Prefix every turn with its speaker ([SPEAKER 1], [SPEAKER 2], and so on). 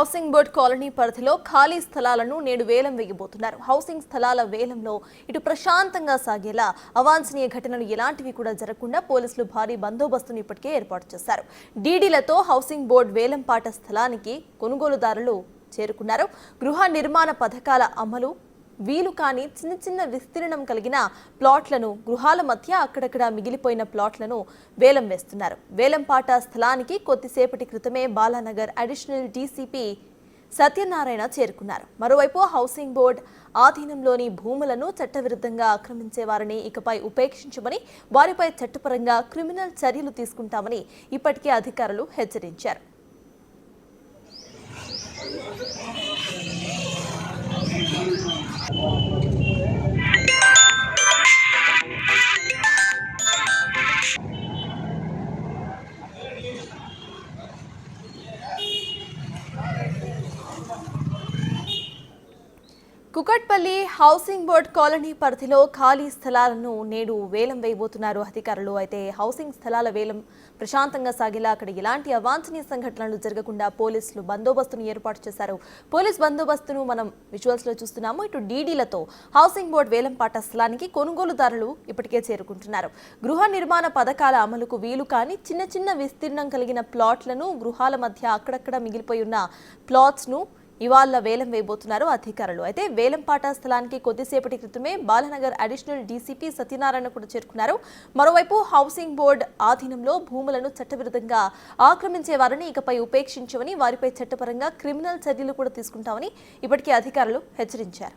[SPEAKER 1] Housing board colony పరిధిలో ఖాళీ స్థలాలను నేడు వేలం వేయబోతున్నారు. హౌసింగ్ స్థలాల వేలంలో ఇటు ప్రశాంతంగా సాగేలా అవాంఛనీయ ఘటనలు ఎలాంటివి కూడా జరగకుండా పోలీసులు భారీ బందోబస్తును ఇప్పటికే ఏర్పాటు చేశారు. డీడీలతో హౌసింగ్ బోర్డు వేలంపాట స్థలానికి కొనుగోలుదారులు చేరుకున్నారు. గృహ నిర్మాణ పథకాల అమలు వీలు కాని చిన్న చిన్న విస్తీర్ణం కలిగిన ప్లాట్లను గృహాల మధ్య అక్కడక్కడ మిగిలిపోయిన ప్లాట్లను వేలం వేస్తున్నారు. వేలంపాట స్థలానికి కొద్దిసేపటి క్రితమే బాలానగర్ అడిషనల్ డీసీపీ సత్యనారాయణ చేరుకున్నారు. మరోవైపు హౌసింగ్ బోర్డు ఆధీనంలోని భూములను చట్టవిరుద్ధంగా ఆక్రమించే వారిని ఇకపై ఉపేక్షించమని, వారిపై చట్టపరంగా క్రిమినల్ చర్యలు తీసుకుంటామని ఇప్పటికే అధికారులు హెచ్చరించారు. కుకట్పల్లి హౌసింగ్ బోర్డు కాలనీ పరిధిలో ఖాళీ స్థలాలను నేడు వేలం వేయబోతున్నారు అధికారులు. అయితే హౌసింగ్ స్థలాల వేలం ప్రశాంతంగా సాగేలా అక్కడ ఎలాంటి అవాంఛనీయ సంఘటనలు జరగకుండా పోలీసులు బందోబస్తును ఏర్పాటు చేశారు. పోలీస్ బందోబస్తును మనం విజువల్స్ లో చూస్తున్నాము. ఇటు డీడీలతో హౌసింగ్ బోర్డు వేలంపాట స్థలానికి కొనుగోలుదారులు ఇప్పటికే చేరుకుంటున్నారు. గృహ నిర్మాణ పథకాల అమలుకు వీలు కాని చిన్న చిన్న విస్తీర్ణం కలిగిన ప్లాట్లను గృహాల మధ్య అక్కడక్కడ మిగిలిపోయి ఉన్న ప్లాట్స్ ను ఇవాళ వేలం వేయబోతున్నారు అధికారులు. అయితే వేలంపాట స్థలానికి కొద్దిసేపటి క్రితమే బాలానగర్ అడిషనల్ డీసీపీ సత్యనారాయణ కూడా చేరుకున్నారు. మరోవైపు హౌసింగ్ బోర్డు ఆధీనంలో భూములను చట్టవిరుద్ధంగా ఆక్రమించే వారిని ఇకపై ఉపేక్షించమని, వారిపై చట్టపరంగా క్రిమినల్ చర్యలు కూడా తీసుకుంటామని ఇప్పటికే అధికారులు హెచ్చరించారు.